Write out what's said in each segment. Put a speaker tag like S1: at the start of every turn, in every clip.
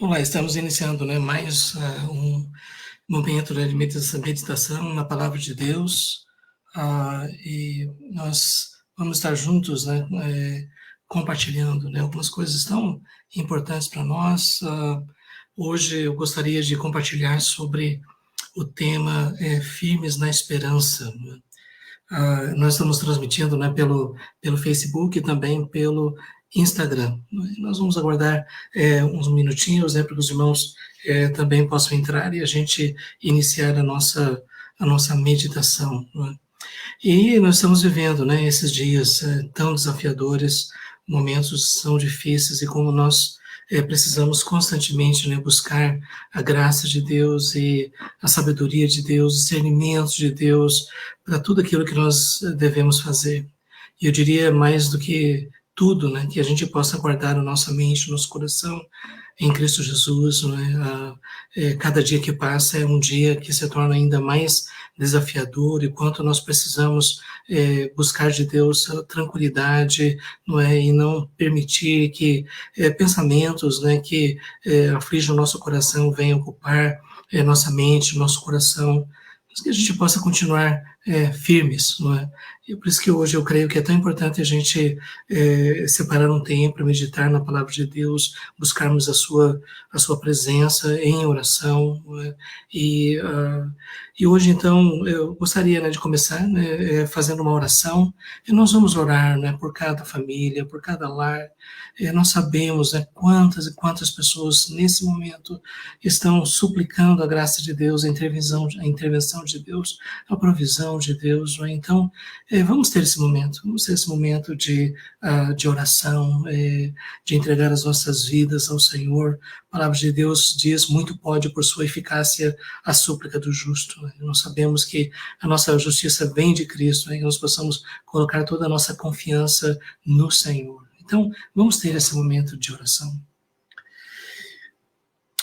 S1: Olá, estamos iniciando, mais um momento, de meditação na palavra de Deus, e nós vamos estar juntos, compartilhando, algumas coisas tão importantes para nós. Hoje eu gostaria de compartilhar sobre o tema Firmes na Esperança. Nós estamos transmitindo, pelo Facebook e também pelo Instagram. Nós vamos aguardar uns minutinhos, para que os irmãos também possam entrar e a gente iniciar a nossa meditação. E nós estamos vivendo, esses dias tão desafiadores, momentos tão difíceis, e como nós precisamos constantemente, buscar a graça de Deus e a sabedoria de Deus, o discernimento de Deus para tudo aquilo que nós devemos fazer. E eu diria mais do que tudo, que a gente possa guardar a nossa mente, o nosso coração em Cristo Jesus. Cada dia que passa é um dia que se torna ainda mais desafiador, e quanto nós precisamos buscar de Deus a tranquilidade, e não permitir que pensamentos, que afligem o nosso coração venham ocupar nossa mente, nosso coração, mas que a gente possa continuar firmes, não é? E por isso que hoje eu creio que é tão importante a gente separar um tempo para meditar na palavra de Deus, buscarmos a sua presença em oração, não é? E hoje, então, eu gostaria, de começar, fazendo uma oração, e nós vamos orar, por cada família, por cada lar. Nós sabemos, quantas e quantas pessoas nesse momento estão suplicando a graça de Deus, a intervenção de Deus, a provisão de Deus. Não é? Então, vamos ter esse momento de oração, de entregar as nossas vidas ao Senhor. A palavra de Deus diz: muito pode por sua eficácia a súplica do justo. Né? Nós sabemos que a nossa justiça vem de Cristo, que nós possamos colocar toda a nossa confiança no Senhor. Então, vamos ter esse momento de oração.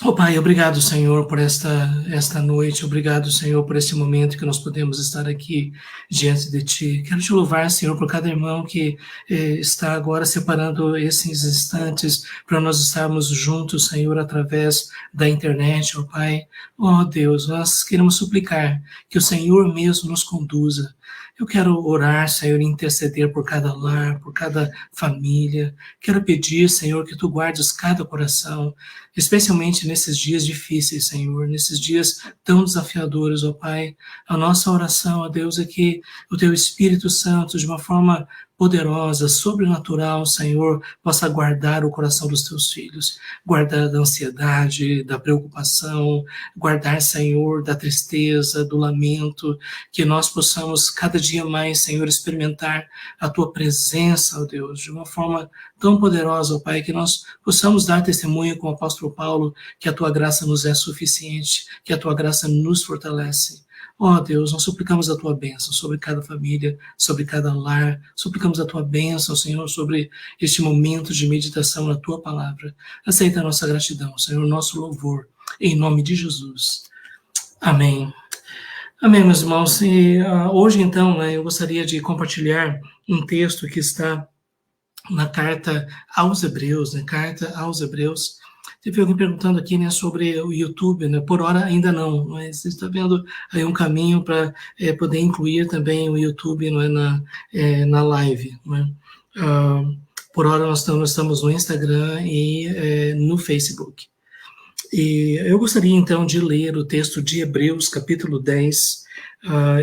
S1: Oh Pai, obrigado, Senhor, por esta noite, obrigado, Senhor, por esse momento que nós podemos estar aqui diante de Ti. Quero Te louvar, Senhor, por cada irmão que está agora separando esses instantes para nós estarmos juntos, Senhor, através da internet, oh Pai. Oh Deus, nós queremos suplicar que o Senhor mesmo nos conduza. Eu quero orar, Senhor, e interceder por cada lar, por cada família. Quero pedir, Senhor, que Tu guardes cada coração, especialmente nesses dias difíceis, Senhor, nesses dias tão desafiadores, ó Pai. A nossa oração, ó Deus, é que o Teu Espírito Santo, de uma forma poderosa, sobrenatural, Senhor, possa guardar o coração dos Teus filhos, guardar da ansiedade, da preocupação, guardar, Senhor, da tristeza, do lamento, que nós possamos cada dia mais, Senhor, experimentar a Tua presença, ó Deus, de uma forma tão poderosa, ó Pai, que nós possamos dar testemunho com o apóstolo Paulo, que a Tua graça nos é suficiente, que a Tua graça nos fortalece. Ó Deus, nós suplicamos a Tua bênção sobre cada família, sobre cada lar, suplicamos a Tua bênção, Senhor, sobre este momento de meditação na Tua palavra. Aceita a nossa gratidão, Senhor, nosso louvor, em nome de Jesus. Amém. Amém, meus irmãos. E hoje, então, eu gostaria de compartilhar um texto que está na carta aos Hebreus, carta aos Hebreus. Teve alguém perguntando aqui, sobre o YouTube, Por hora ainda não, mas você está vendo aí um caminho para poder incluir também o YouTube, na live, por hora nós estamos no Instagram e no Facebook. E eu gostaria então de ler o texto de Hebreus, capítulo 10.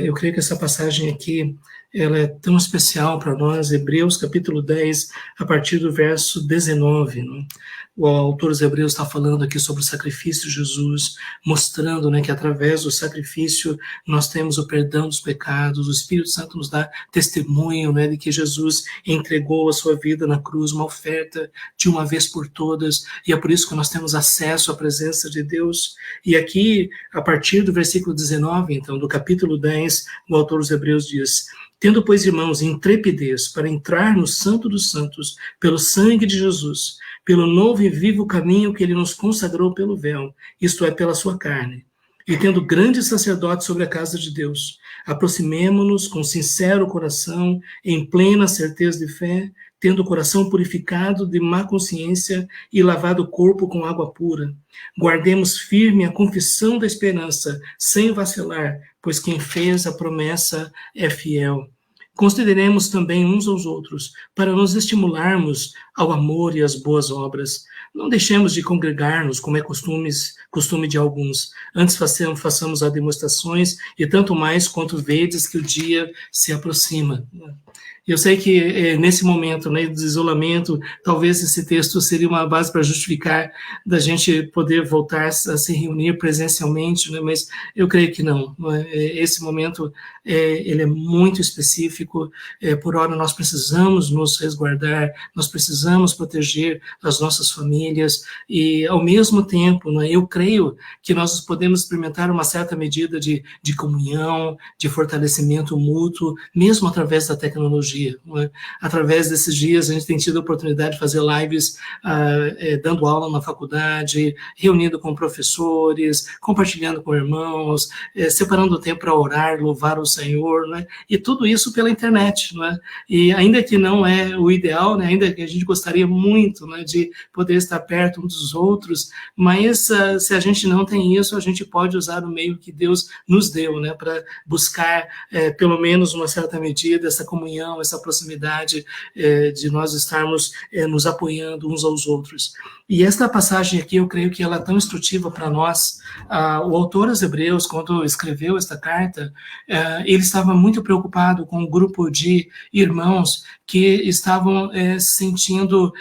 S1: Eu creio que essa passagem aqui ela é tão especial para nós. Hebreus, capítulo 10, a partir do verso 19. O autor dos Hebreus está falando aqui sobre o sacrifício de Jesus, mostrando que através do sacrifício nós temos o perdão dos pecados. O Espírito Santo nos dá testemunho de que Jesus entregou a sua vida na cruz, uma oferta de uma vez por todas, e é por isso que nós temos acesso à presença de Deus. E aqui, a partir do versículo 19, então, do capítulo 10, o autor dos Hebreus diz: tendo, pois, irmãos, intrepidez para entrar no Santo dos Santos pelo sangue de Jesus, pelo novo e vivo caminho que ele nos consagrou pelo véu, isto é, pela sua carne, e tendo grande sacerdote sobre a casa de Deus, aproximemo-nos com sincero coração, em plena certeza de fé, tendo o coração purificado de má consciência e lavado o corpo com água pura. Guardemos firme a confissão da esperança, sem vacilar, pois quem fez a promessa é fiel. Consideremos também uns aos outros, para nos estimularmos ao amor e às boas obras. Não deixemos de congregar-nos, como é costume de alguns. Antes façamos as demonstrações, e tanto mais quanto vedes que o dia se aproxima. Eu sei que nesse momento, né, de isolamento, talvez esse texto seria uma base para justificar da gente poder voltar a se reunir presencialmente, né, mas eu creio que não. Esse momento ele é muito específico. Por hora nós precisamos nos resguardar, nós precisamos proteger as nossas famílias e, ao mesmo tempo, né, eu creio que nós podemos experimentar uma certa medida de comunhão, de fortalecimento mútuo, mesmo através da tecnologia. Através desses dias, a gente tem tido a oportunidade de fazer lives dando aula na faculdade, reunindo com professores, compartilhando com irmãos, separando o tempo para orar, louvar o Senhor, né? E tudo isso pela internet, né? E ainda que não é o ideal, né? Ainda que a gente gostaria muito, né, de poder estar perto uns dos outros, mas se a gente não tem isso, a gente pode usar o meio que Deus nos deu, né, para buscar pelo menos uma certa medida essa comunhão, essa proximidade de nós estarmos nos apoiando uns aos outros. E esta passagem aqui, eu creio que ela é tão instrutiva para nós. O autor aos Hebreus, quando escreveu esta carta, ele estava muito preocupado com um grupo de irmãos que estavam se sentindo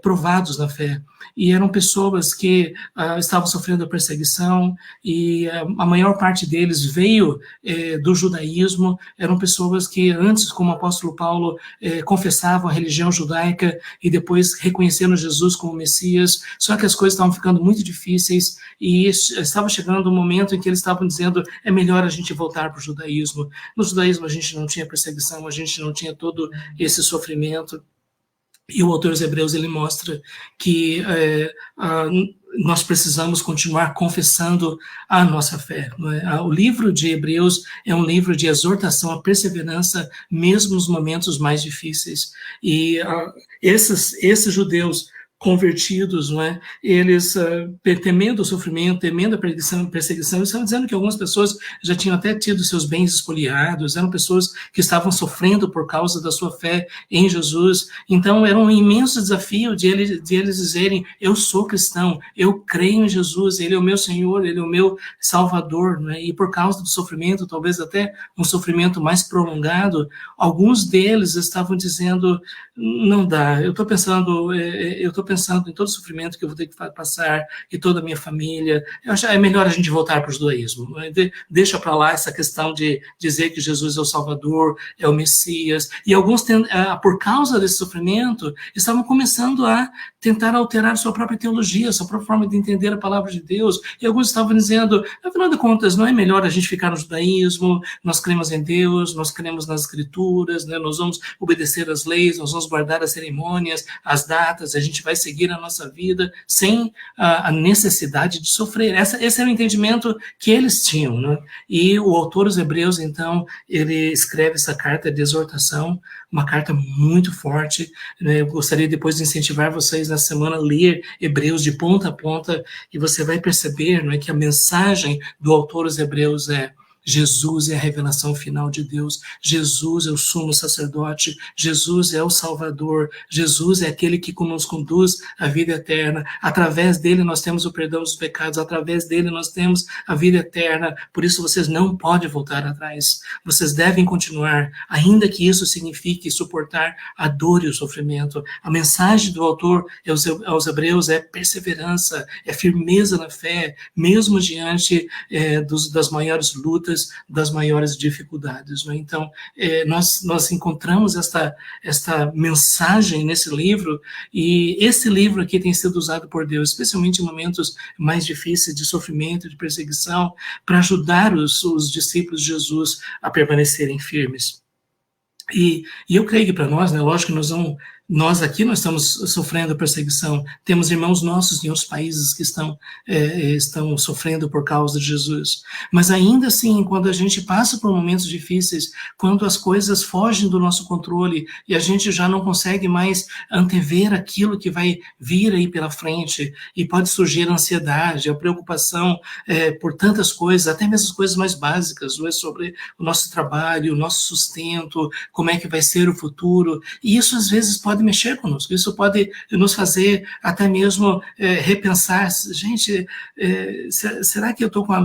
S1: provados na fé. E eram pessoas que estavam sofrendo perseguição, e a maior parte deles veio do judaísmo. Eram pessoas que antes, como o apóstolo Paulo, confessavam a religião judaica e depois reconheceram Jesus como Messias, só que as coisas estavam ficando muito difíceis e estava chegando um momento em que eles estavam dizendo: é melhor a gente voltar para o judaísmo. No judaísmo a gente não tinha perseguição, a gente não tinha todo esse sofrimento. E o autor dos Hebreus, ele mostra que nós precisamos continuar confessando a nossa fé. O livro de Hebreus é um livro de exortação à perseverança, mesmo nos momentos mais difíceis. E esses judeus convertidos, não é? Eles, temendo o sofrimento, temendo a perseguição, estavam dizendo que algumas pessoas já tinham até tido seus bens espoliados, eram pessoas que estavam sofrendo por causa da sua fé em Jesus. Então, era um imenso desafio de eles dizerem: eu sou cristão, eu creio em Jesus, Ele é o meu Senhor, Ele é o meu Salvador, não é? E por causa do sofrimento, talvez até um sofrimento mais prolongado, alguns deles estavam dizendo: não dá, eu estou pensando em todo o sofrimento que eu vou ter que passar, e toda a minha família, eu acho é melhor a gente voltar para o judaísmo. Deixa para lá essa questão de dizer que Jesus é o Salvador, é o Messias. E alguns, por causa desse sofrimento, estavam começando a tentar alterar sua própria teologia, sua própria forma de entender a palavra de Deus. E alguns estavam dizendo: afinal de contas, não é melhor a gente ficar no judaísmo? Nós cremos em Deus, nós cremos nas Escrituras, né? Nós vamos obedecer às leis, nós vamos guardar as cerimônias, as datas, a gente vai seguir a nossa vida sem a necessidade de sofrer. Esse era o entendimento que eles tinham, né? E o autor dos Hebreus, então, ele escreve essa carta de exortação, uma carta muito forte, né? Eu gostaria depois de incentivar vocês na semana a ler Hebreus de ponta a ponta, e você vai perceber, não é, que a mensagem do autor dos Hebreus é: Jesus é a revelação final de Deus, Jesus é o sumo sacerdote, Jesus é o Salvador, Jesus é aquele que nos conduz à vida eterna. Através dele nós temos o perdão dos pecados, através dele nós temos a vida eterna. Por isso vocês não podem voltar atrás, vocês devem continuar, ainda que isso signifique suportar a dor e o sofrimento. A mensagem do autor aos Hebreus é perseverança, é firmeza na fé, mesmo diante das maiores lutas, das maiores dificuldades, né? Então, nós encontramos esta mensagem nesse livro, e esse livro aqui tem sido usado por Deus, especialmente em momentos mais difíceis de sofrimento, de perseguição, para ajudar os discípulos de Jesus a permanecerem firmes. E eu creio que para nós, né, lógico que nós não Nós aqui nós estamos sofrendo perseguição, temos irmãos nossos em outros países que estão sofrendo por causa de Jesus. Mas ainda assim, quando a gente passa por momentos difíceis, quando as coisas fogem do nosso controle e a gente já não consegue mais antever aquilo que vai vir aí pela frente, e pode surgir a ansiedade, a preocupação por tantas coisas, até mesmo as coisas mais básicas, não é, sobre o nosso trabalho, o nosso sustento, como é que vai ser o futuro, e isso às vezes pode mexer conosco, isso pode nos fazer até mesmo repensar, gente, será que eu estou com a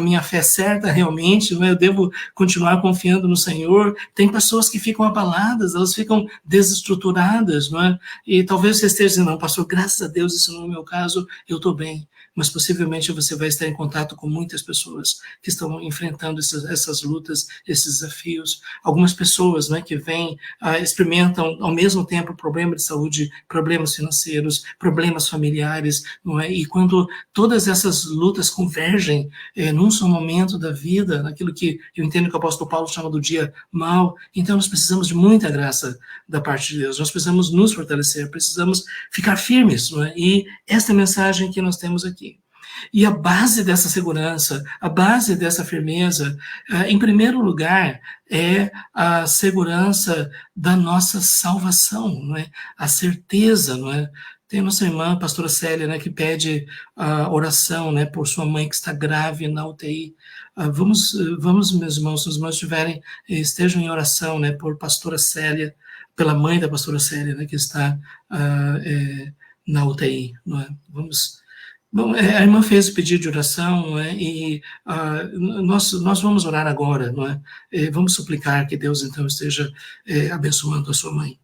S1: minha fé certa realmente? Não é? Eu devo continuar confiando no Senhor? Tem pessoas que ficam abaladas, elas ficam desestruturadas, não é? E talvez você esteja dizendo, não, pastor, graças a Deus, isso não é o meu caso, eu estou bem. Mas possivelmente você vai estar em contato com muitas pessoas que estão enfrentando essas lutas, esses desafios. Algumas pessoas, né, que vêm, experimentam ao mesmo tempo problemas de saúde, problemas financeiros, problemas familiares, não é? E quando todas essas lutas convergem num só momento da vida, naquilo que eu entendo que o apóstolo Paulo chama do dia mau, então nós precisamos de muita graça da parte de Deus, nós precisamos nos fortalecer, precisamos ficar firmes, não é? E esta é a mensagem que nós temos aqui. E a base dessa segurança, a base dessa firmeza, em primeiro lugar, é a segurança da nossa salvação, não é? A certeza, não é? Tem a nossa irmã, a pastora Célia, né, que pede a oração, né, por sua mãe que está grave na UTI. Vamos, meus irmãos, se os irmãos estejam em oração, né, por pastora Célia, pela mãe da pastora Célia, né, que está na UTI, não é? Bom, a irmã fez o pedido de oração, não é? E nós vamos orar agora, não é? Vamos suplicar que Deus, então, esteja abençoando a sua mãe.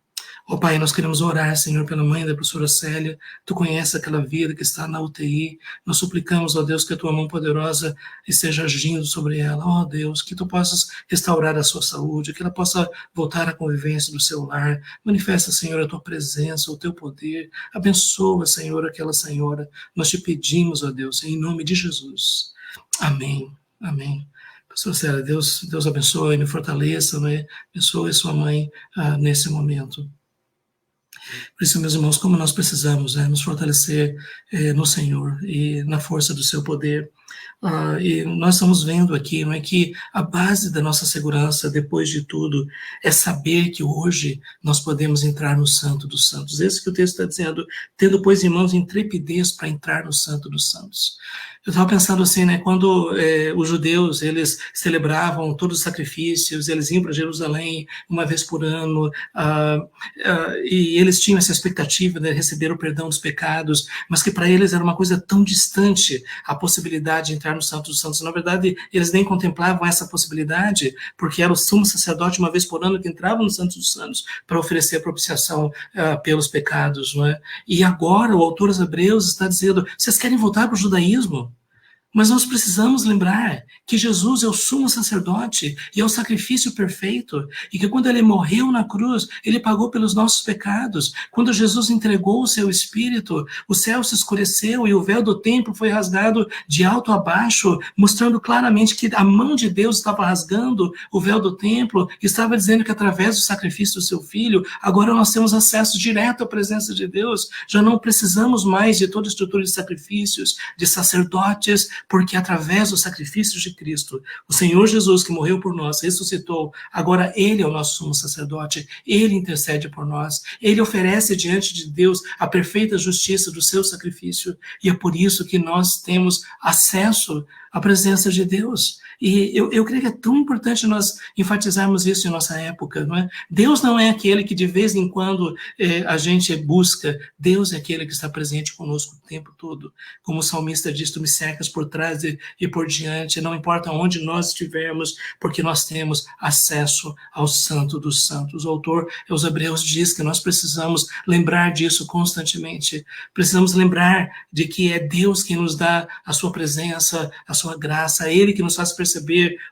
S1: Ó Pai, nós queremos orar, Senhor, pela mãe da professora Célia. Tu conheces aquela vida que está na UTI. Nós suplicamos, ó Deus, que a tua mão poderosa esteja agindo sobre ela. Ó Deus, que tu possas restaurar a sua saúde, que ela possa voltar à convivência do seu lar. Manifesta, Senhor, a tua presença, o teu poder. Abençoa, Senhor, aquela senhora. Nós te pedimos, ó Deus, em nome de Jesus. Amém. Amém. Pastor Célia, Deus abençoe, me fortaleça, né? Abençoe sua mãe nesse momento. Por isso, meus irmãos, como nós precisamos nos fortalecer no Senhor e na força do seu poder. E nós estamos vendo aqui, não é, que a base da nossa segurança, depois de tudo, é saber que hoje nós podemos entrar no Santo dos Santos. Esse que o texto está dizendo, tendo, pois, irmãos, intrepidez para entrar no Santo dos Santos. Eu estava pensando assim, né, quando os judeus, eles celebravam todos os sacrifícios, eles iam para Jerusalém uma vez por ano, e eles tinham essa expectativa de receber o perdão dos pecados, mas que para eles era uma coisa tão distante a possibilidade de entrar no Santo dos Santos. Na verdade, eles nem contemplavam essa possibilidade, porque era o sumo sacerdote uma vez por ano que entrava no Santo dos Santos para oferecer a propiciação pelos pecados, não é? E agora o autor dos Hebreus está dizendo, vocês querem voltar para o judaísmo? Mas nós precisamos lembrar que Jesus é o sumo sacerdote e é o sacrifício perfeito, e que quando ele morreu na cruz, ele pagou pelos nossos pecados. Quando Jesus entregou o seu Espírito, o céu se escureceu e o véu do templo foi rasgado de alto a baixo, mostrando claramente que a mão de Deus estava rasgando o véu do templo, e estava dizendo que através do sacrifício do seu Filho, agora nós temos acesso direto à presença de Deus. Já não precisamos mais de toda a estrutura de sacrifícios, de sacerdotes, porque através do sacrifício de Cristo, o Senhor Jesus que morreu por nós, ressuscitou, agora Ele é o nosso sumo sacerdote, Ele intercede por nós, Ele oferece diante de Deus a perfeita justiça do seu sacrifício, e é por isso que nós temos acesso à presença de Deus. E eu creio que é tão importante nós enfatizarmos isso em nossa época, não é? Deus não é aquele que de vez em quando a gente busca, Deus é aquele que está presente conosco o tempo todo. Como o salmista diz, tu me cercas por trás e por diante, não importa onde nós estivermos, porque nós temos acesso ao Santo dos Santos. O autor aos Hebreus diz que nós precisamos lembrar disso constantemente, precisamos lembrar de que é Deus que nos dá a sua presença, a sua graça, é Ele que nos faz perceber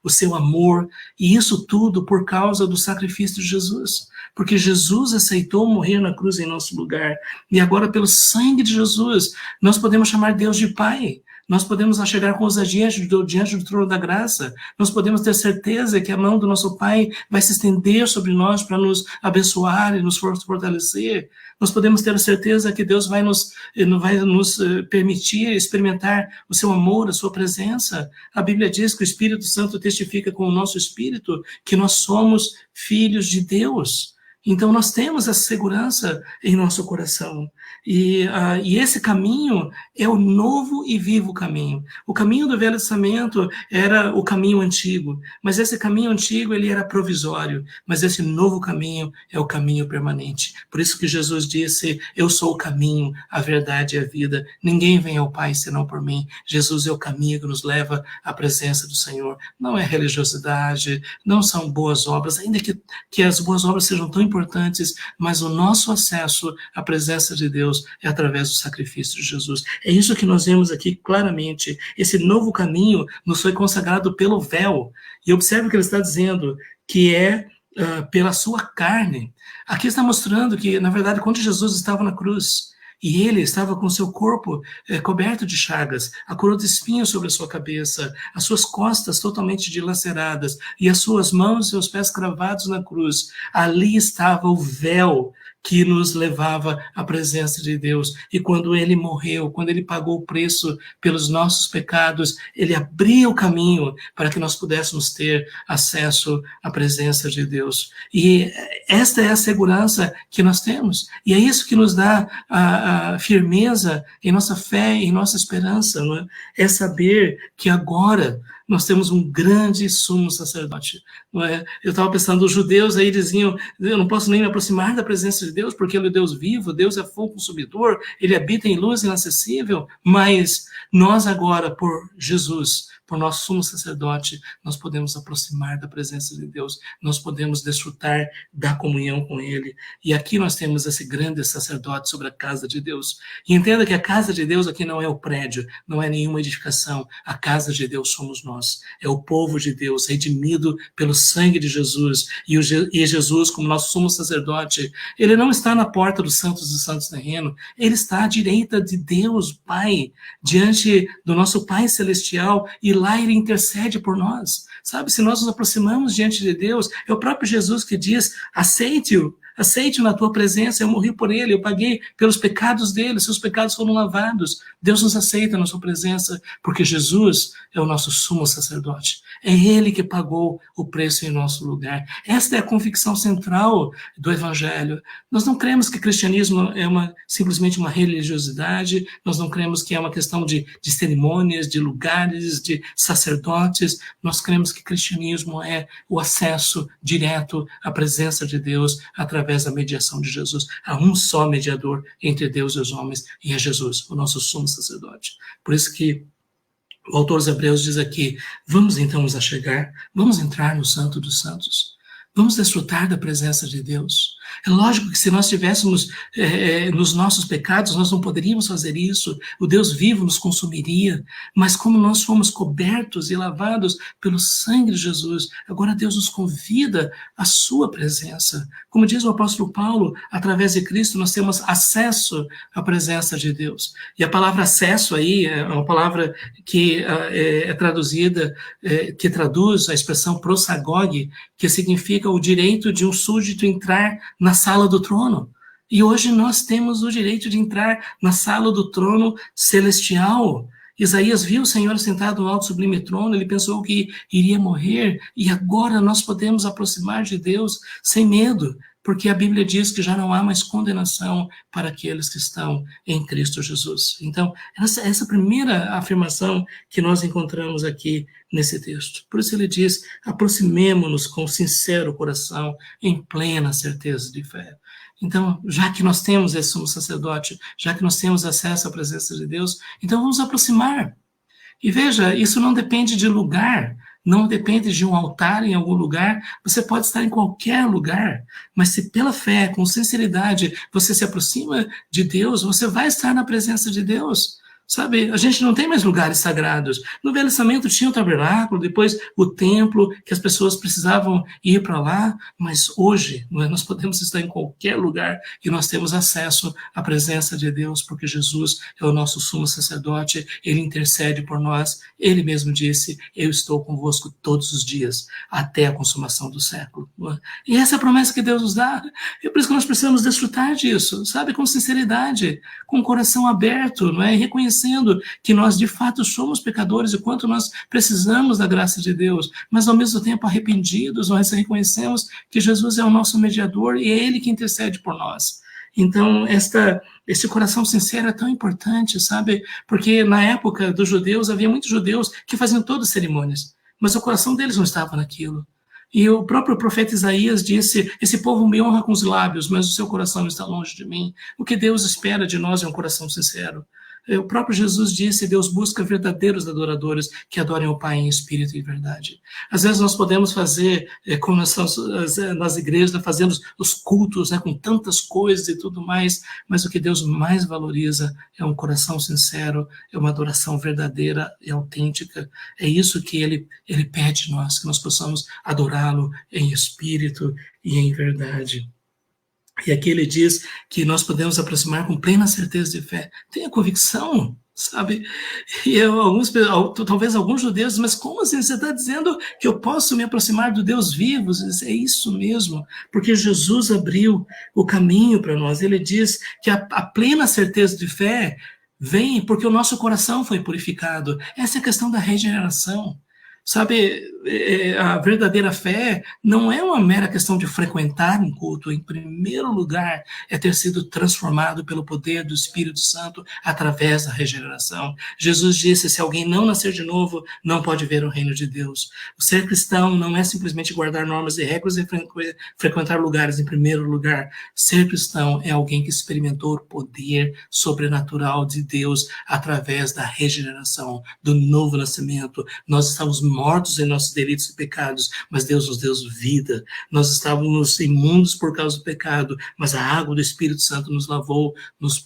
S1: o seu amor, e isso tudo por causa do sacrifício de Jesus, porque Jesus aceitou morrer na cruz em nosso lugar, e agora pelo sangue de Jesus, nós podemos chamar Deus de Pai. nós podemos chegar com ousadia diante do trono da graça, nós podemos ter certeza que a mão do nosso Pai vai se estender sobre nós para nos abençoar e nos fortalecer. Nós podemos ter a certeza que Deus vai nos permitir experimentar o seu amor, a sua presença. A Bíblia diz que o Espírito Santo testifica com o nosso espírito que nós somos filhos de Deus. Então nós temos essa segurança em nosso coração. E esse caminho é o novo e vivo caminho. O caminho do Velho Testamento era o caminho antigo, mas esse caminho antigo ele era provisório, mas esse novo caminho é o caminho permanente. Por isso que Jesus disse, eu sou o caminho, a verdade e a vida. Ninguém vem ao Pai senão por mim. Jesus é o caminho que nos leva à presença do Senhor. Não é religiosidade, não são boas obras, ainda que as boas obras sejam tão importantes, mas o nosso acesso à presença de Deus é através do sacrifício de Jesus. É isso que nós vemos aqui claramente. Esse novo caminho nos foi consagrado pelo véu. E observe o que ele está dizendo, que é pela sua carne. Aqui está mostrando que, na verdade, quando Jesus estava na cruz, e ele estava com seu corpo coberto de chagas, a coroa de espinhos sobre a sua cabeça, as suas costas totalmente dilaceradas, e as suas mãos e seus pés cravados na cruz. Ali estava o véu que nos levava à presença de Deus. E quando ele morreu, quando ele pagou o preço pelos nossos pecados, ele abriu o caminho para que nós pudéssemos ter acesso à presença de Deus. E esta é a segurança que nós temos. E é isso que nos dá a firmeza em nossa fé, em nossa esperança. Não é? É saber que agora nós temos um grande sumo sacerdote. Não é? Eu estava pensando, os judeus aí diziam, eu não posso nem me aproximar da presença de Deus, porque ele é Deus vivo, Deus é fogo consumidor, ele habita em luz inacessível, mas nós agora, por Jesus, por nosso sumo sacerdote, nós podemos aproximar da presença de Deus, nós podemos desfrutar da comunhão com ele. E aqui nós temos esse grande sacerdote sobre a casa de Deus. E entenda que a casa de Deus aqui não é o prédio, não é nenhuma edificação, a casa de Deus somos nós. É o povo de Deus, redimido pelo sangue de Jesus. E Jesus, como nosso sumo sacerdote, ele não está na porta dos santos dos santos terreno, ele está à direita de Deus, Pai, diante do nosso Pai celestial, e lá ele intercede por nós. Sabe, se nós nos aproximamos diante de Deus, é o próprio Jesus que diz, aceite-o na tua presença, eu morri por ele, eu paguei pelos pecados dele, seus pecados foram lavados. Deus nos aceita na sua presença, porque Jesus é o nosso sumo sacerdote. É ele que pagou o preço em nosso lugar. Esta é a convicção central do Evangelho. Nós não cremos que cristianismo é simplesmente uma religiosidade, nós não cremos que é uma questão de cerimônias, de lugares, de sacerdotes. Nós cremos que cristianismo é o acesso direto à presença de Deus através da mediação de Jesus. Há um só mediador entre Deus e os homens, e é Jesus, o nosso sumo sacerdote. Por isso que o autor dos Hebreus diz aqui, vamos então nos achegar, vamos entrar no Santo dos Santos, vamos desfrutar da presença de Deus. É lógico que se nós estivéssemos nos nossos pecados, nós não poderíamos fazer isso, o Deus vivo nos consumiria, mas como nós fomos cobertos e lavados pelo sangue de Jesus, agora Deus nos convida à sua presença. Como diz o apóstolo Paulo, através de Cristo nós temos acesso à presença de Deus. E a palavra acesso aí é uma palavra que é traduzida, que traduz a expressão prosagogue, que significa o direito de um súdito entrar na sala do trono. E hoje nós temos o direito de entrar na sala do trono celestial. Isaías viu o Senhor sentado no alto sublime trono, ele pensou que iria morrer, e agora nós podemos aproximar de Deus sem medo, porque a Bíblia diz que já não há mais condenação para aqueles que estão em Cristo Jesus. Então, essa primeira afirmação que nós encontramos aqui nesse texto. Por isso ele diz, aproximemo-nos com sincero coração, em plena certeza de fé. Então, já que nós temos esse sumo sacerdote, já que nós temos acesso à presença de Deus, então vamos aproximar. E veja, isso não depende de lugar, não depende de um altar em algum lugar, você pode estar em qualquer lugar, mas se pela fé, com sinceridade, você se aproxima de Deus, você vai estar na presença de Deus. Sabe, a gente não tem mais lugares sagrados. No Velho Testamento tinha o tabernáculo, depois o templo, que as pessoas precisavam ir para lá, mas hoje nós podemos estar em qualquer lugar e nós temos acesso à presença de Deus, porque Jesus é o nosso sumo sacerdote, ele intercede por nós, ele mesmo disse, eu estou convosco todos os dias, até a consumação do século. E essa é a promessa que Deus nos dá, e por isso que nós precisamos desfrutar disso, sabe, com sinceridade, com o coração aberto, não é? Reconhecendo que nós de fato somos pecadores e quanto nós precisamos da graça de Deus, mas ao mesmo tempo arrependidos, nós reconhecemos que Jesus é o nosso mediador e é ele que intercede por nós. Então, esse coração sincero é tão importante, sabe? Porque na época dos judeus, havia muitos judeus que faziam todas as cerimônias, mas o coração deles não estava naquilo. E o próprio profeta Isaías disse, esse povo me honra com os lábios, mas o seu coração está longe de mim. O que Deus espera de nós é um coração sincero. O próprio Jesus disse, Deus busca verdadeiros adoradores que adorem o Pai em espírito e verdade. Às vezes nós podemos fazer, como nas igrejas, nós fazemos os cultos, com tantas coisas e tudo mais, mas o que Deus mais valoriza é um coração sincero, é uma adoração verdadeira e autêntica. É isso que ele pede de nós, que nós possamos adorá-lo em espírito e em verdade. E aqui ele diz que nós podemos aproximar com plena certeza de fé. Tenha convicção, sabe? E talvez alguns judeus, mas como assim? Você está dizendo que eu posso me aproximar do Deus vivo? É isso mesmo, porque Jesus abriu o caminho para nós. Ele diz que a plena certeza de fé vem porque o nosso coração foi purificado. Essa é a questão da regeneração. Sabe, a verdadeira fé não é uma mera questão de frequentar um culto. Em primeiro lugar, é ter sido transformado pelo poder do Espírito Santo através da regeneração. Jesus disse, se alguém não nascer de novo, não pode ver o reino de Deus. O ser cristão não é simplesmente guardar normas e regras e frequentar lugares em primeiro lugar. Ser cristão é alguém que experimentou o poder sobrenatural de Deus através da regeneração, do novo nascimento. Nós estamos mortos em nossos delitos e pecados, mas Deus nos deu vida. Nós estávamos imundos por causa do pecado, mas a água do Espírito Santo nos lavou, nos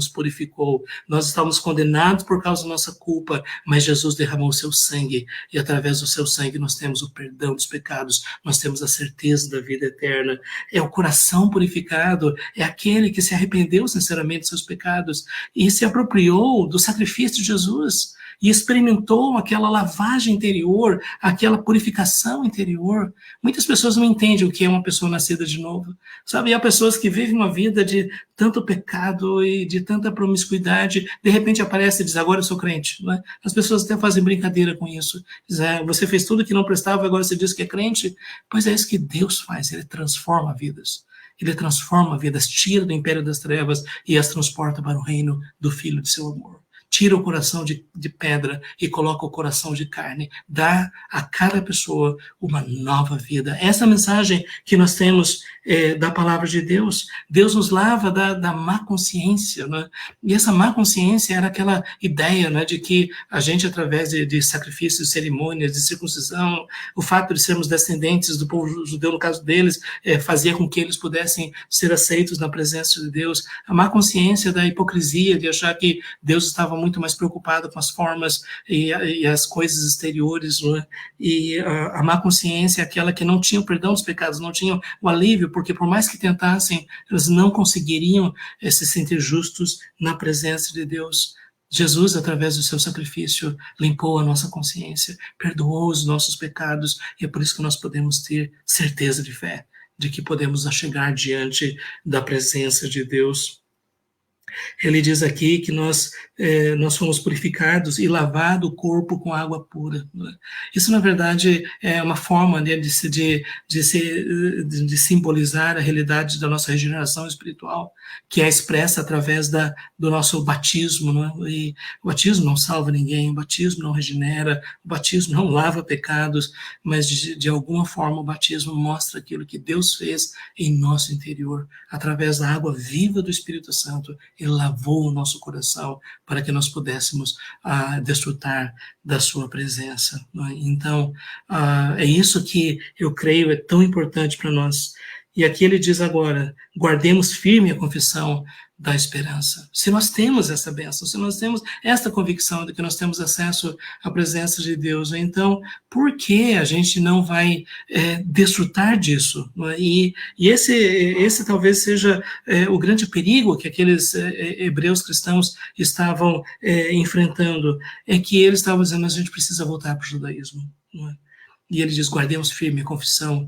S1: purificou. Nós estávamos condenados por causa da nossa culpa, mas Jesus derramou o seu sangue, e através do seu sangue nós temos o perdão dos pecados, nós temos a certeza da vida eterna. É o coração purificado, é aquele que se arrependeu sinceramente dos seus pecados e se apropriou do sacrifício de Jesus, e experimentou aquela lavagem interior, aquela purificação interior. Muitas pessoas não entendem o que é uma pessoa nascida de novo. Sabe, há pessoas que vivem uma vida de tanto pecado e de tanta promiscuidade, de repente aparece e diz, agora eu sou crente. Não é? As pessoas até fazem brincadeira com isso. Diz, você fez tudo que não prestava, agora você diz que é crente? Pois é isso que Deus faz, ele transforma vidas. Ele transforma vidas, tira do império das trevas e as transporta para o reino do Filho de seu amor. Tira o coração de pedra e coloca o coração de carne. Dá a cada pessoa uma nova vida. Essa mensagem que nós temos da palavra de Deus. Deus nos lava da má consciência. Né? E essa má consciência era aquela ideia, né, de que a gente, através de sacrifícios, cerimônias, de circuncisão, o fato de sermos descendentes do povo judeu, no caso deles, fazia com que eles pudessem ser aceitos na presença de Deus. A má consciência da hipocrisia, de achar que Deus estava muito mais preocupado com as formas e as coisas exteriores, né? E a má consciência é aquela que não tinha o perdão dos pecados, não tinha o alívio, porque por mais que tentassem, eles não conseguiriam se sentir justos na presença de Deus. Jesus, através do seu sacrifício, limpou a nossa consciência, perdoou os nossos pecados, e é por isso que nós podemos ter certeza de fé, de que podemos chegar diante da presença de Deus. Ele diz aqui que nós fomos purificados e lavado o corpo com água pura. Isso, na verdade, é uma forma, né, de simbolizar a realidade da nossa regeneração espiritual, que é expressa através do nosso batismo. Né? E o batismo não salva ninguém, o batismo não regenera, o batismo não lava pecados, mas de alguma forma o batismo mostra aquilo que Deus fez em nosso interior, através da água viva do Espírito Santo. Ele lavou o nosso coração para que nós pudéssemos desfrutar da sua presença. Né? Então, é isso que eu creio é tão importante para nós. E aqui ele diz agora, guardemos firme a confissão da esperança. Se nós temos essa bênção, se nós temos esta convicção de que nós temos acesso à presença de Deus, então por que a gente não vai desfrutar disso? Não é? E esse talvez seja o grande perigo que aqueles hebreus cristãos estavam enfrentando, é que eles estavam dizendo, mas a gente precisa voltar para o judaísmo. Não é? E ele diz, guardemos firme a confissão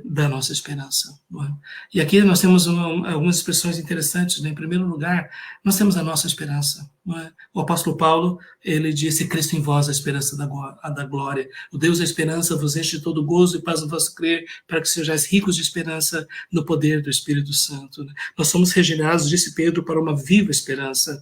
S1: da nossa esperança. Não é? E aqui nós temos algumas expressões interessantes. Né? Em primeiro lugar, nós temos a nossa esperança. Não é? O apóstolo Paulo, ele disse, Cristo em vós a esperança da glória. O Deus da esperança vos enche de todo gozo e paz no vosso crer, para que sejais ricos de esperança no poder do Espírito Santo. Né? Nós somos regenerados, disse Pedro, para uma viva esperança.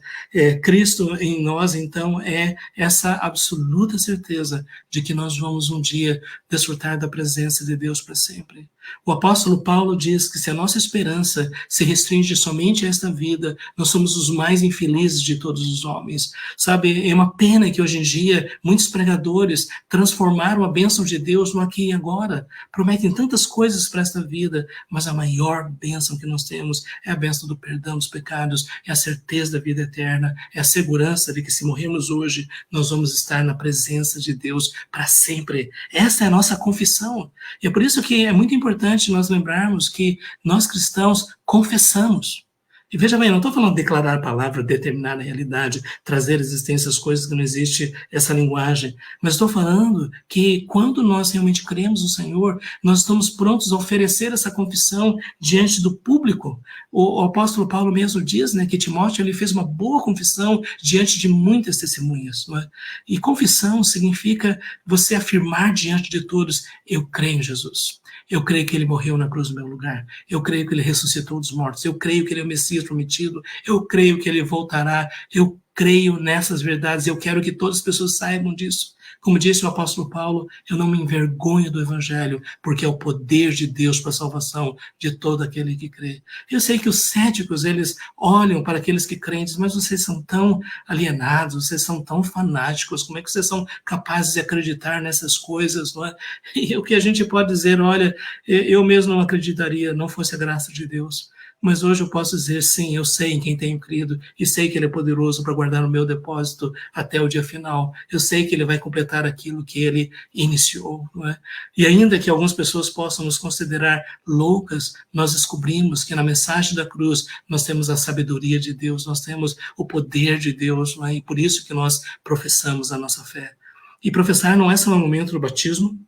S1: Cristo em nós, então, é essa absoluta certeza de que nós vamos um dia desfrutar da presença de Deus para sempre. O apóstolo Paulo diz que se a nossa esperança se restringe somente a esta vida, nós somos os mais infelizes de todos os homens. Sabe, é uma pena que hoje em dia muitos pregadores transformaram a bênção de Deus no aqui e agora. Prometem tantas coisas para esta vida, mas a maior bênção que nós temos é a bênção do perdão dos pecados, é a certeza da vida eterna, é a segurança de que se morrermos hoje, nós vamos estar na presença de Deus para sempre. Essa é a nossa confissão. E é por isso que é muito importante nós lembrarmos que nós cristãos confessamos. E veja bem, não estou falando de declarar a palavra, determinar a realidade, trazer à existência as coisas que não existe essa linguagem, mas estou falando que quando nós realmente cremos no Senhor, nós estamos prontos a oferecer essa confissão diante do público. O apóstolo Paulo mesmo diz, né, que Timóteo ele fez uma boa confissão diante de muitas testemunhas. Não é? E confissão significa você afirmar diante de todos, eu creio em Jesus. Eu creio que ele morreu na cruz no meu lugar. Eu creio que ele ressuscitou dos mortos. Eu creio que ele é o Messias prometido. Eu creio que ele voltará. Eu creio nessas verdades. Eu quero que todas as pessoas saibam disso. Como disse o apóstolo Paulo, eu não me envergonho do evangelho, porque é o poder de Deus para a salvação de todo aquele que crê. Eu sei que os céticos, eles olham para aqueles que creem e dizem, mas vocês são tão alienados, vocês são tão fanáticos, como é que vocês são capazes de acreditar nessas coisas? Não é? E o que a gente pode dizer, olha, eu mesmo não acreditaria, não fosse a graça de Deus. Mas hoje eu posso dizer, sim, eu sei em quem tenho crido, e sei que ele é poderoso para guardar no meu depósito até o dia final. Eu sei que ele vai completar aquilo que ele iniciou. Não é? E ainda que algumas pessoas possam nos considerar loucas, nós descobrimos que na mensagem da cruz nós temos a sabedoria de Deus, nós temos o poder de Deus, não é? E por isso que nós professamos a nossa fé. E professar não é só no momento do batismo,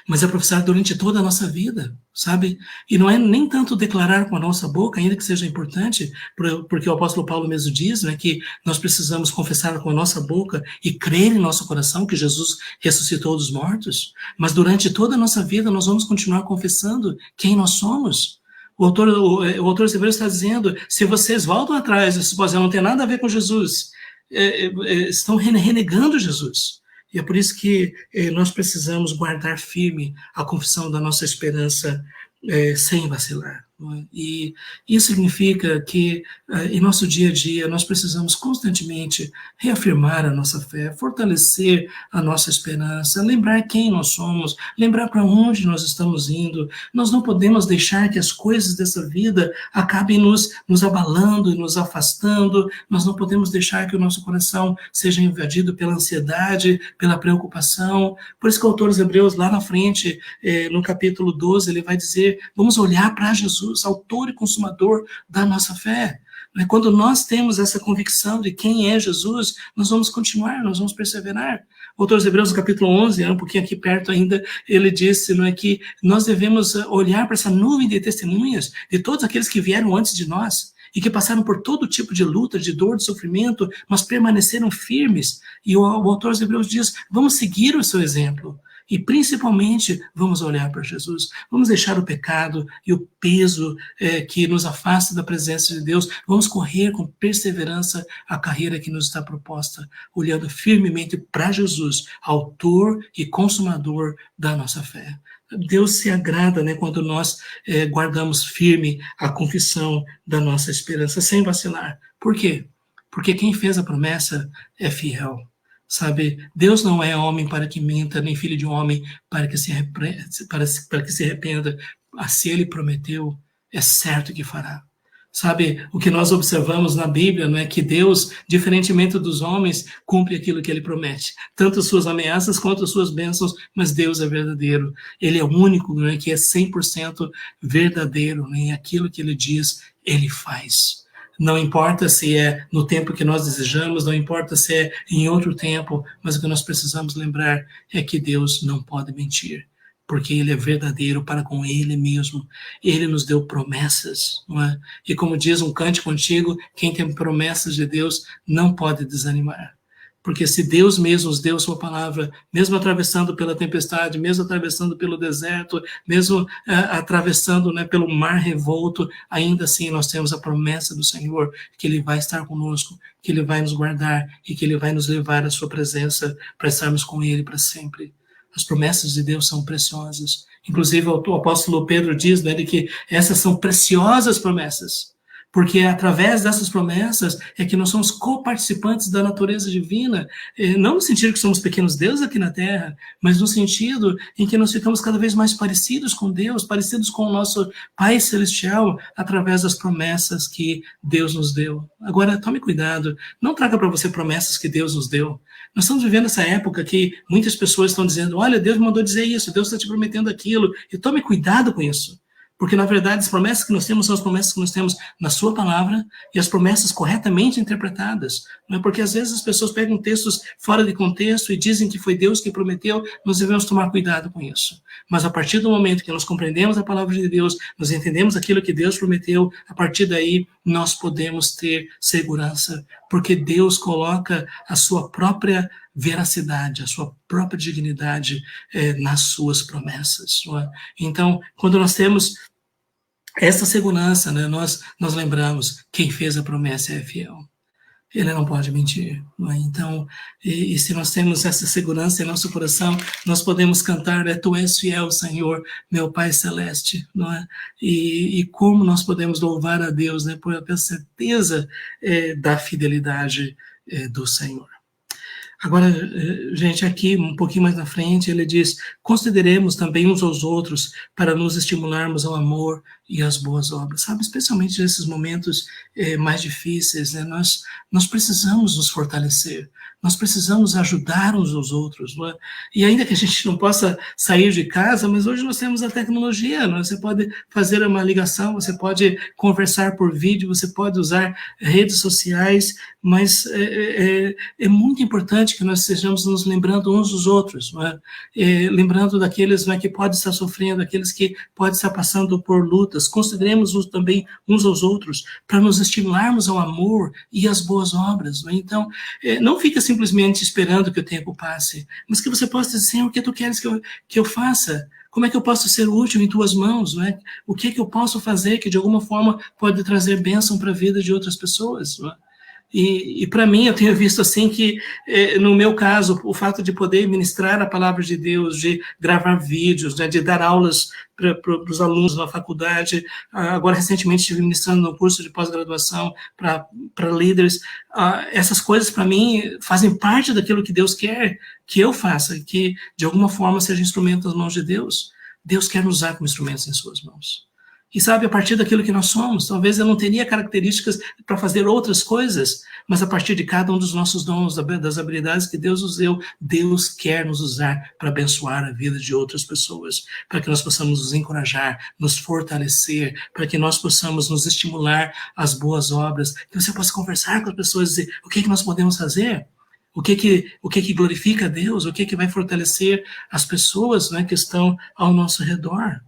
S1: mas é professar durante toda a nossa vida, sabe? E não é nem tanto declarar com a nossa boca, ainda que seja importante, porque o apóstolo Paulo mesmo diz, né, que nós precisamos confessar com a nossa boca e crer em nosso coração que Jesus ressuscitou dos mortos, mas durante toda a nossa vida nós vamos continuar confessando quem nós somos. O autor dos Hebreus está dizendo, se vocês voltam atrás, vocês não tem nada a ver com Jesus, estão renegando Jesus. E é por isso que nós precisamos guardar firme a confissão da nossa esperança sem vacilar. E isso significa que, em nosso dia a dia, nós precisamos constantemente reafirmar a nossa fé, fortalecer a nossa esperança, lembrar quem nós somos, lembrar para onde nós estamos indo. Nós não podemos deixar que as coisas dessa vida acabem nos abalando e nos afastando. Nós não podemos deixar que o nosso coração seja invadido pela ansiedade, pela preocupação. Por isso que o autor dos Hebreus, lá na frente, no capítulo 12, ele vai dizer, vamos olhar para Jesus, autor e consumador da nossa fé. Quando nós temos essa convicção de quem é Jesus, nós vamos continuar, nós vamos perseverar. O autor dos Hebreus, no capítulo 11, um pouquinho aqui perto ainda, ele disse, não é, que nós devemos olhar para essa nuvem de testemunhas de todos aqueles que vieram antes de nós e que passaram por todo tipo de luta, de dor, de sofrimento, mas permaneceram firmes. E o autor dos Hebreus diz, vamos seguir o seu exemplo. E principalmente vamos olhar para Jesus, vamos deixar o pecado e o peso que nos afasta da presença de Deus, vamos correr com perseverança a carreira que nos está proposta, olhando firmemente para Jesus, autor e consumador da nossa fé. Deus se agrada, né, quando nós guardamos firme a confissão da nossa esperança, sem vacilar. Por quê? Porque quem fez a promessa é fiel. Sabe, Deus não é homem para que minta, nem filho de homem para que se arrependa. Se ele prometeu, é certo que fará. Sabe, o que nós observamos na Bíblia, não é que Deus, diferentemente dos homens, cumpre aquilo que ele promete. Tanto as suas ameaças quanto as suas bênçãos, mas Deus é verdadeiro. Ele é o único, não é, que é 100% verdadeiro, né? E aquilo que ele diz, ele faz. Não importa se é no tempo que nós desejamos, não importa se é em outro tempo, mas o que nós precisamos lembrar é que Deus não pode mentir, porque ele é verdadeiro para com ele mesmo. Ele nos deu promessas, não é? E como diz um cântico antigo, quem tem promessas de Deus não pode desanimar. Porque se Deus mesmo nos deu sua palavra, mesmo atravessando pela tempestade, mesmo atravessando pelo deserto, mesmo atravessando, né, pelo mar revolto, ainda assim nós temos a promessa do Senhor, que Ele vai estar conosco, que Ele vai nos guardar e que Ele vai nos levar à sua presença para estarmos com Ele para sempre. As promessas de Deus são preciosas. Inclusive, o apóstolo Pedro diz, né, de que essas são preciosas promessas, porque através dessas promessas é que nós somos coparticipantes da natureza divina, não no sentido que somos pequenos deuses aqui na Terra, mas no sentido em que nós ficamos cada vez mais parecidos com Deus, parecidos com o nosso Pai Celestial, através das promessas que Deus nos deu. Agora, tome cuidado, não traga para você promessas que Deus nos deu. Nós estamos vivendo essa época que muitas pessoas estão dizendo, olha, Deus me mandou dizer isso, Deus está te prometendo aquilo, e tome cuidado com isso. Porque, na verdade, as promessas que nós temos são as promessas que nós temos na sua palavra e as promessas corretamente interpretadas. Não é? Porque, às vezes, as pessoas pegam textos fora de contexto e dizem que foi Deus que prometeu, nós devemos tomar cuidado com isso. Mas, a partir do momento que nós compreendemos a palavra de Deus, nós entendemos aquilo que Deus prometeu, a partir daí, nós podemos ter segurança, porque Deus coloca a sua própria veracidade, a sua própria dignidade nas suas promessas. Não é? Então, quando nós temos essa segurança, né, nós lembramos, quem fez a promessa é fiel. Ele não pode mentir. Não é? Então, e se nós temos essa segurança em nosso coração, nós podemos cantar, Tu és fiel, Senhor, meu Pai Celeste. Não é? E como nós podemos louvar a Deus, né, por a certeza da fidelidade do Senhor. Agora, gente, aqui um pouquinho mais na frente, ele diz, consideremos também uns aos outros para nos estimularmos ao amor e às boas obras, sabe? Especialmente nesses momentos mais difíceis, né? Nós precisamos nos fortalecer, nós precisamos ajudar uns aos outros, não é? E ainda que a gente não possa sair de casa, mas hoje nós temos a tecnologia, não é? Você pode fazer uma ligação, você pode conversar por vídeo, você pode usar redes sociais, mas é muito importante que nós estejamos nos lembrando uns dos outros, não é? Lembrando daqueles, não é, que podem estar sofrendo, aqueles que podem estar passando por lutas, consideremos também uns aos outros para nos estimularmos ao amor e às boas obras, não é? Então, não fica simplesmente esperando que o tempo passe, mas que você possa dizer, Senhor, o que tu queres que eu faça? Como é que eu posso ser útil em tuas mãos? Não é? O que eu posso fazer que de alguma forma pode trazer bênção para a vida de outras pessoas? Não é? E para mim, eu tenho visto assim que, no meu caso, o fato de poder ministrar a palavra de Deus, de gravar vídeos, né, de dar aulas para os alunos na faculdade, agora recentemente estive ministrando no curso de pós-graduação para líderes, essas coisas para mim fazem parte daquilo que Deus quer que eu faça, que de alguma forma seja instrumento nas mãos de Deus. Deus quer nos usar como instrumentos em suas mãos. E sabe, a partir daquilo que nós somos, talvez eu não teria características para fazer outras coisas, mas a partir de cada um dos nossos dons, das habilidades que Deus nos deu, Deus quer nos usar para abençoar a vida de outras pessoas, para que nós possamos nos encorajar, nos fortalecer, para que nós possamos nos estimular às boas obras, que você possa conversar com as pessoas e dizer o que nós podemos fazer. O que glorifica a Deus, o que vai fortalecer as pessoas, né, que estão ao nosso redor.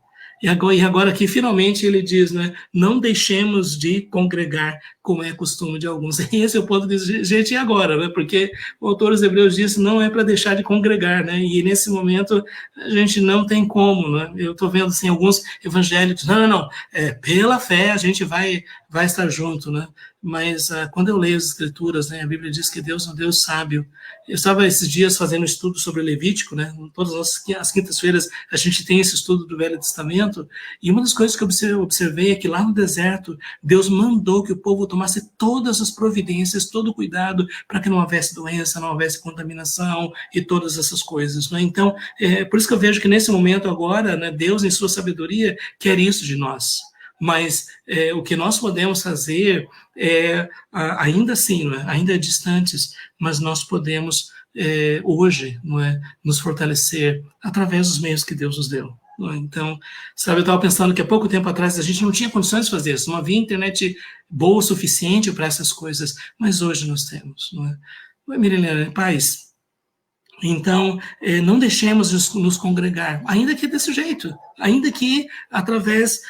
S1: E agora aqui, finalmente, ele diz, né, não deixemos de congregar, como é costume de alguns. E esse é o ponto de gente, e agora? Né? Porque o autor dos Hebreus diz, não é para deixar de congregar, né? E nesse momento a gente não tem como, né? Eu estou vendo assim, alguns evangélicos, não, pela fé a gente vai estar junto, né? Mas quando eu leio as escrituras, né, a Bíblia diz que Deus é um Deus sábio. Eu estava esses dias fazendo um estudo sobre Levítico, né? Todas as quintas-feiras a gente tem esse estudo do Velho Testamento, e uma das coisas que eu observei é que lá no deserto, Deus mandou que o povo tomasse todas as providências, todo o cuidado, para que não houvesse doença, não houvesse contaminação e todas essas coisas. Né? Então, por isso que eu vejo que nesse momento agora, né, Deus, em sua sabedoria, quer isso de nós. mas o que nós podemos fazer é, ainda assim, não é? Ainda distantes, mas nós podemos hoje, não é, nos fortalecer através dos meios que Deus nos deu. Então, sabe, eu estava pensando que há pouco tempo atrás a gente não tinha condições de fazer isso, não havia internet boa o suficiente para essas coisas, mas hoje nós temos, não é? Mirilene, paz. Então, não deixemos de nos congregar, ainda que desse jeito, ainda que através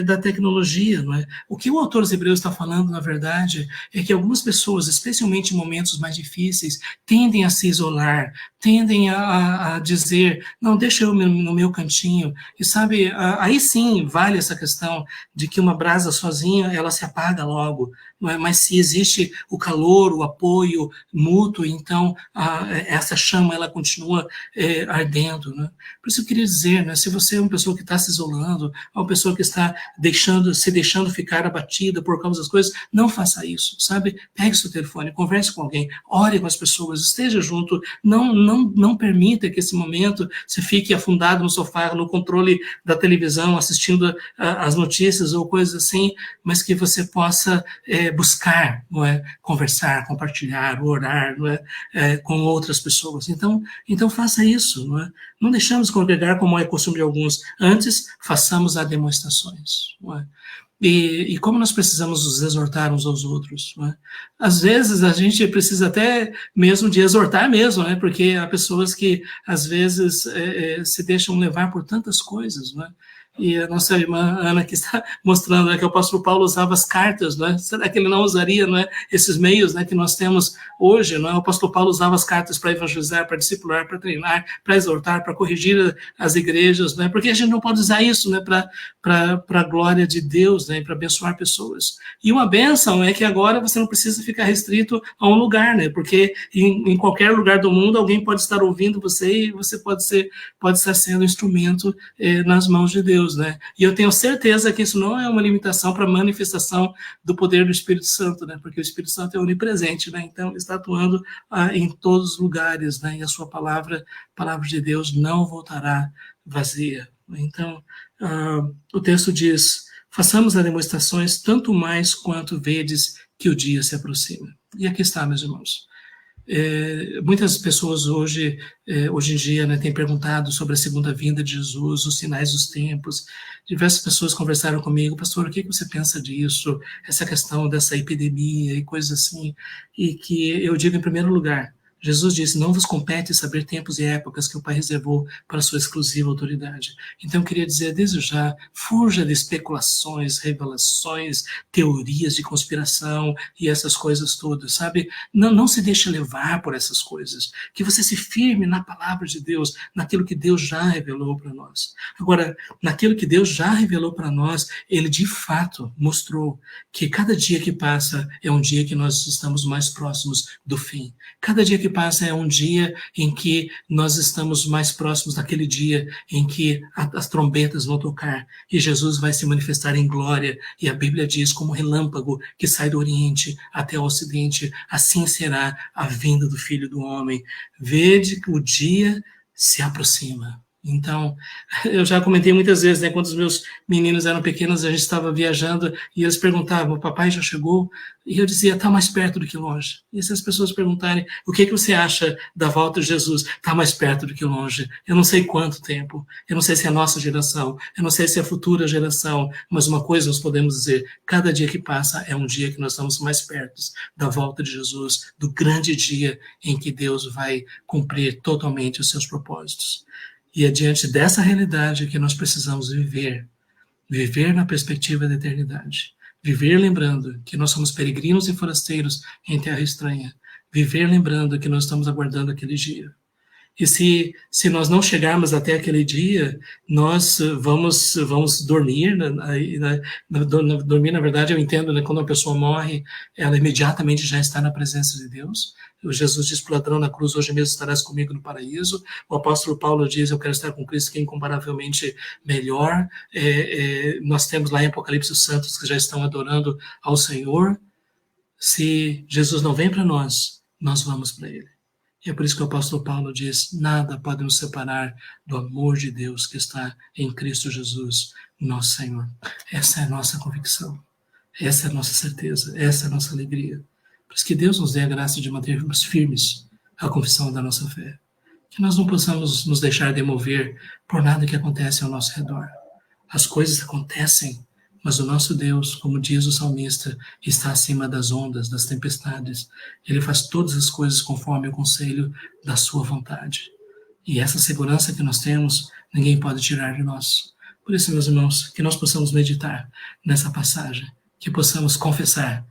S1: da tecnologia. Não é? O que o autor dos Hebreus está falando, na verdade, é que algumas pessoas, especialmente em momentos mais difíceis, tendem a se isolar, tendem a dizer, não, deixa eu no meu cantinho. E sabe, aí sim vale essa questão de que uma brasa sozinha, ela se apaga logo. Não é? Mas se existe o calor, o apoio mútuo, então essa chama ela continua ardendo. Né? Por isso eu queria dizer, né, se você é uma pessoa que está se isolando, uma pessoa que está se deixando ficar abatida por causa das coisas, não faça isso, sabe? Pegue seu telefone, converse com alguém, ore com as pessoas, esteja junto, não permita que esse momento você fique afundado no sofá, no controle da televisão, assistindo as notícias ou coisas assim, mas que você possa buscar, não é? Conversar, compartilhar, orar, não é? Com outras pessoas. Então faça isso. Não é? Não deixamos congregar como é costume de alguns. Antes, façamos as demonstrações. Não é? E como nós precisamos nos exortar uns aos outros. Não é? Às vezes, a gente precisa até mesmo de exortar mesmo, né? Porque há pessoas que, às vezes, se deixam levar por tantas coisas, não é? E a nossa irmã Ana que está mostrando, né, que o apóstolo Paulo usava as cartas, não é? Será que ele não usaria, não é, esses meios, né, que nós temos hoje? Não é? O apóstolo Paulo usava as cartas para evangelizar, para discipular, para treinar, para exortar, para corrigir as igrejas, não é? Porque a gente não pode usar isso, né, para a glória de Deus, né, para abençoar pessoas. E uma bênção é que agora você não precisa ficar restrito a um lugar, né? Porque em qualquer lugar do mundo alguém pode estar ouvindo você e você pode estar sendo instrumento nas mãos de Deus. Né? E eu tenho certeza que isso não é uma limitação para a manifestação do poder do Espírito Santo, né? Porque o Espírito Santo é onipresente, né? Então ele está atuando em todos os lugares, né? E a sua palavra de Deus não voltará vazia. Então, o texto diz, façamos as demonstrações tanto mais quanto vedes que o dia se aproxima. E aqui está, meus irmãos. Muitas pessoas hoje em dia, né, têm perguntado sobre a segunda vinda de Jesus, os sinais dos tempos. Diversas pessoas conversaram comigo, pastor, o que você pensa disso? Essa questão dessa epidemia e coisas assim. E que eu digo, em primeiro lugar, Jesus disse, não vos compete saber tempos e épocas que o Pai reservou para a sua exclusiva autoridade. Então, eu queria dizer, desde já, fuja de especulações, revelações, teorias de conspiração e essas coisas todas, sabe? Não se deixe levar por essas coisas. Que você se firme na palavra de Deus, naquilo que Deus já revelou para nós. Agora, naquilo que Deus já revelou para nós, Ele de fato mostrou que cada dia que passa é um dia que nós estamos mais próximos do fim. Cada dia que passa é um dia em que nós estamos mais próximos daquele dia em que as trombetas vão tocar e Jesus vai se manifestar em glória. E a Bíblia diz, como relâmpago que sai do Oriente até o Ocidente, assim será a vinda do Filho do Homem. Vede que o dia se aproxima. Então, eu já comentei muitas vezes, né, quando os meus meninos eram pequenos, a gente estava viajando e eles perguntavam, o papai já chegou? E eu dizia, está mais perto do que longe. E se as pessoas perguntarem, o que você acha da volta de Jesus? Está mais perto do que longe. Eu não sei quanto tempo, eu não sei se é a nossa geração, eu não sei se é a futura geração, mas uma coisa nós podemos dizer, cada dia que passa é um dia que nós estamos mais perto da volta de Jesus, do grande dia em que Deus vai cumprir totalmente os seus propósitos. E é diante dessa realidade que nós precisamos viver na perspectiva da eternidade. Viver lembrando que nós somos peregrinos e forasteiros em terra estranha. Viver lembrando que nós estamos aguardando aquele dia. E se nós não chegarmos até aquele dia, nós vamos dormir. Dormir, na verdade, eu entendo, né, quando uma pessoa morre, ela imediatamente já está na presença de Deus. O Jesus diz para o ladrão na cruz, hoje mesmo estarás comigo no paraíso. O apóstolo Paulo diz, eu quero estar com Cristo, que é incomparavelmente melhor. Nós temos lá em Apocalipse os santos que já estão adorando ao Senhor. Se Jesus não vem para nós, nós vamos para Ele. E é por isso que o apóstolo Paulo diz: nada pode nos separar do amor de Deus que está em Cristo Jesus, nosso Senhor. Essa é a nossa convicção, essa é a nossa certeza, essa é a nossa alegria. Por isso que Deus nos dê a graça de mantermos firmes a confissão da nossa fé. Que nós não possamos nos deixar demover por nada que acontece ao nosso redor. As coisas acontecem, mas o nosso Deus, como diz o salmista, está acima das ondas, das tempestades. Ele faz todas as coisas conforme o conselho da sua vontade. E essa segurança que nós temos, ninguém pode tirar de nós. Por isso, meus irmãos, que nós possamos meditar nessa passagem, que possamos confessar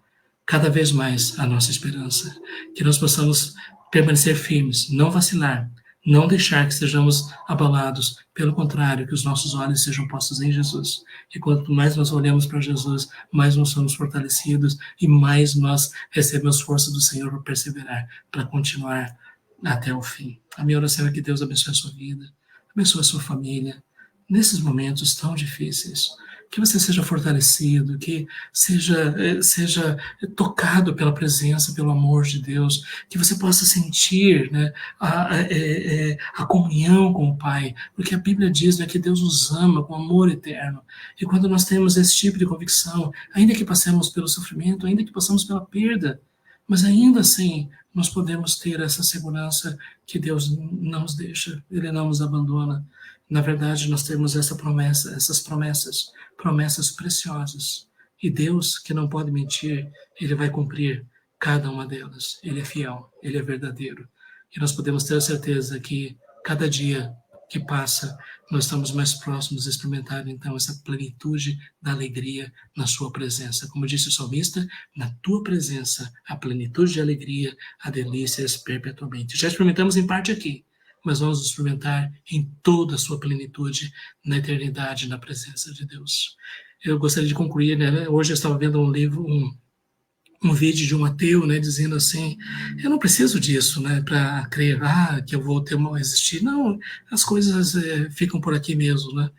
S1: cada vez mais a nossa esperança, que nós possamos permanecer firmes, não vacilar, não deixar que sejamos abalados, pelo contrário, que os nossos olhos sejam postos em Jesus. E quanto mais nós olhamos para Jesus, mais nós somos fortalecidos e mais nós recebemos força do Senhor para perseverar, para continuar até o fim. A minha oração é que Deus abençoe a sua vida, abençoe a sua família, nesses momentos tão difíceis. Que você seja fortalecido, que seja tocado pela presença, pelo amor de Deus, que você possa sentir, né, a comunhão com o Pai, porque a Bíblia diz, né, que Deus nos ama com amor eterno. E quando nós temos esse tipo de convicção, ainda que passemos pelo sofrimento, ainda que passemos pela perda, mas ainda assim nós podemos ter essa segurança que Deus não nos deixa, Ele não nos abandona. Na verdade, nós temos essa promessa, essas promessas preciosas. E Deus, que não pode mentir, Ele vai cumprir cada uma delas. Ele é fiel, Ele é verdadeiro. E nós podemos ter a certeza que cada dia que passa, nós estamos mais próximos de experimentar, então, essa plenitude da alegria na sua presença. Como disse o salmista, na tua presença, a plenitude de alegria, a delícias perpetuamente. Já experimentamos em parte aqui, mas vamos experimentar em toda a sua plenitude na eternidade, na presença de Deus. Eu gostaria de concluir, né? Hoje eu estava vendo um vídeo de um ateu, né, dizendo assim: eu não preciso disso, né, para crer que eu vou ter uma existir. Não, as coisas ficam por aqui mesmo, né.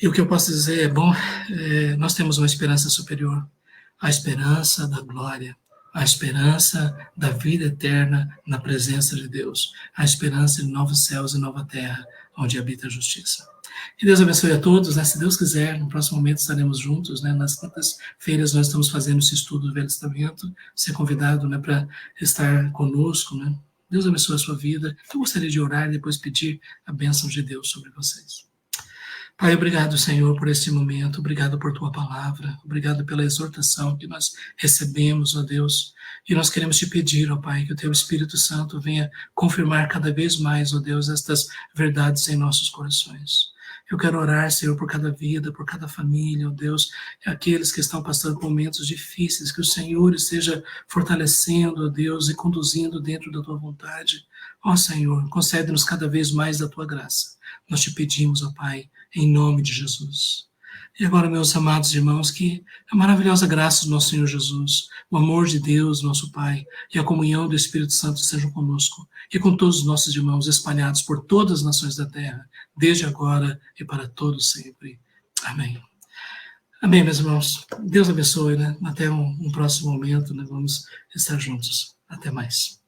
S1: E o que eu posso dizer é, bom, nós temos uma esperança superior, a esperança da glória, a esperança da vida eterna na presença de Deus, a esperança de novos céus e nova terra, onde habita a justiça. Que Deus abençoe a todos, né? Se Deus quiser, no próximo momento estaremos juntos, né? Nas quintas-feiras nós estamos fazendo esse estudo do Velho Testamento, ser convidado, né, para estar conosco, né? Deus abençoe a sua vida. Eu gostaria de orar e depois pedir a bênção de Deus sobre vocês. Pai, obrigado, Senhor, por este momento, obrigado por tua palavra, obrigado pela exortação que nós recebemos, ó Deus, e nós queremos te pedir, ó Pai, que o teu Espírito Santo venha confirmar cada vez mais, ó Deus, estas verdades em nossos corações. Eu quero orar, Senhor, por cada vida, por cada família, ó Deus, aqueles que estão passando por momentos difíceis, que o Senhor esteja fortalecendo, ó Deus, e conduzindo dentro da tua vontade. Ó Senhor, concede-nos cada vez mais da tua graça. Nós te pedimos, ó Pai, em nome de Jesus. E agora, meus amados irmãos, que a maravilhosa graça do nosso Senhor Jesus, o amor de Deus, nosso Pai, e a comunhão do Espírito Santo sejam conosco e com todos os nossos irmãos espalhados por todas as nações da terra, desde agora e para todos sempre. Amém. Amém, meus irmãos. Deus abençoe, né? Até um próximo momento, né? Vamos estar juntos. Até mais.